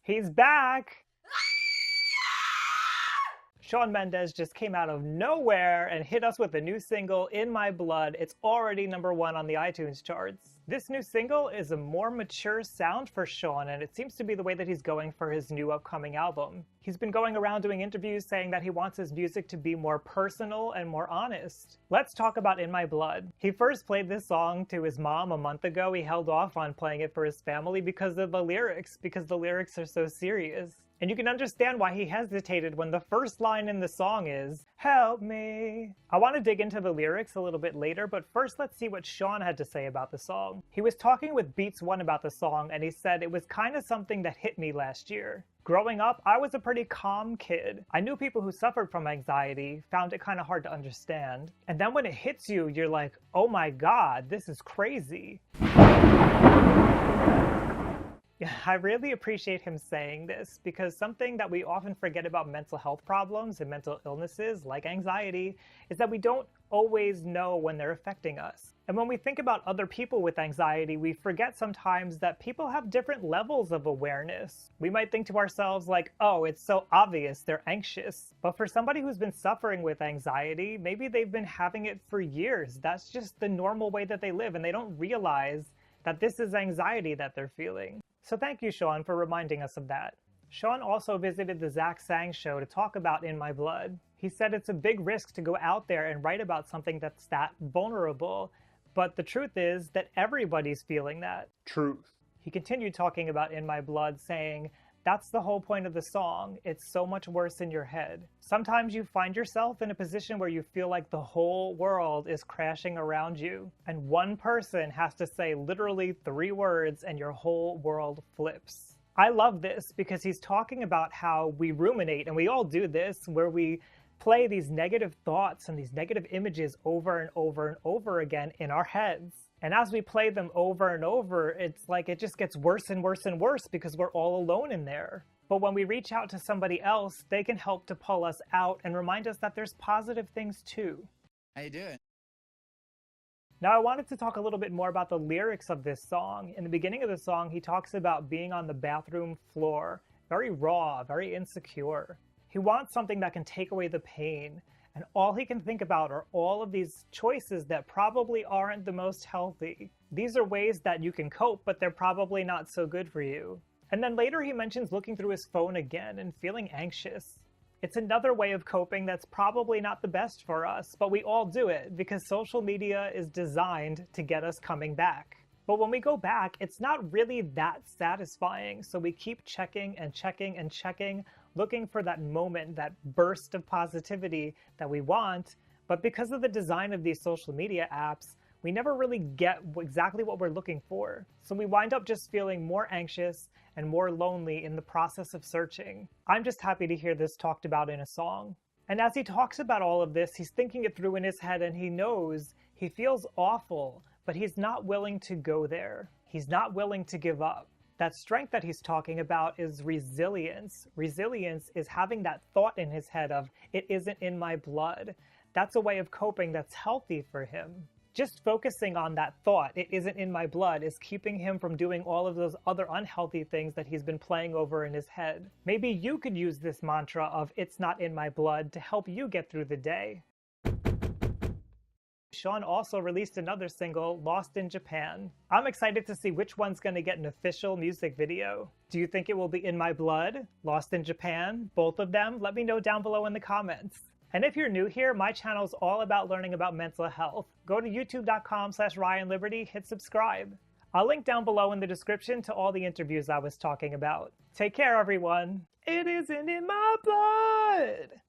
He's back! Shawn Mendes just came out of nowhere and hit us with a new single, In My Blood. It's already #1 on the iTunes charts. This new single is a more mature sound for Shawn, and it seems to be the way that he's going for his new upcoming album. He's been going around doing interviews saying that he wants his music to be more personal and more honest. Let's talk about In My Blood. He first played this song to his mom a month ago. He held off on playing it for his family because of the lyrics, because the lyrics are so serious. And you can understand why he hesitated when the first line in the song is, "Help me." I want to dig into the lyrics a little bit later, but first let's see what Shawn had to say about the song. He was talking with Beats One about the song, and he said it was kind of something that hit me last year. Growing up, I was a pretty calm kid. I knew people who suffered from anxiety, found it kind of hard to understand. And then when it hits you, you're like, oh my god, this is crazy. I really appreciate him saying this because something that we often forget about mental health problems and mental illnesses like anxiety is that we don't always know when they're affecting us. And when we think about other people with anxiety, we forget sometimes that people have different levels of awareness. We might think to ourselves like, oh, it's so obvious they're anxious. But for somebody who's been suffering with anxiety, maybe they've been having it for years. That's just the normal way that they live, and they don't realize that this is anxiety that they're feeling. So thank you, Shawn, for reminding us of that. Shawn also visited the Zach Sang show to talk about In My Blood. He said it's a big risk to go out there and write about something that's that vulnerable, but the truth is that everybody's feeling that. Truth. He continued talking about In My Blood, saying, that's the whole point of the song. It's so much worse in your head. Sometimes you find yourself in a position where you feel like the whole world is crashing around you, and one person has to say literally 3 words and your whole world flips. I love this because he's talking about how we ruminate, and we all do this, where we play these negative thoughts and these negative images over and over and over again in our heads. And as we play them over and over, it's like it just gets worse and worse and worse because we're all alone in there. But when we reach out to somebody else, they can help to pull us out and remind us that there's positive things too. How you doing? Now I wanted to talk a little bit more about the lyrics of this song. In the beginning of the song, he talks about being on the bathroom floor, very raw, very insecure. He wants something that can take away the pain. And all he can think about are all of these choices that probably aren't the most healthy. These are ways that you can cope, but they're probably not so good for you. And then later he mentions looking through his phone again and feeling anxious. It's another way of coping that's probably not the best for us, but we all do it because social media is designed to get us coming back. But when we go back, it's not really that satisfying, so we keep checking and checking and checking, looking for that moment, that burst of positivity that we want. But because of the design of these social media apps, we never really get exactly what we're looking for. So we wind up just feeling more anxious and more lonely in the process of searching. I'm just happy to hear this talked about in a song. And as he talks about all of this, he's thinking it through in his head, and he knows he feels awful, but he's not willing to go there. He's not willing to give up. That strength that he's talking about is resilience. Resilience is having that thought in his head of, it isn't in my blood. That's a way of coping that's healthy for him. Just focusing on that thought, it isn't in my blood, is keeping him from doing all of those other unhealthy things that he's been playing over in his head. Maybe you could use this mantra of, it's not in my blood, to help you get through the day. Shawn also released another single, Lost in Japan. I'm excited to see which one's going to get an official music video. Do you think it will be In My Blood, Lost in Japan, both of them? Let me know down below in the comments. And if you're new here, my channel is all about learning about mental health. Go to youtube.com/RyanLiberty, hit subscribe. I'll link down below in the description to all the interviews I was talking about. Take care, everyone. It isn't in my blood!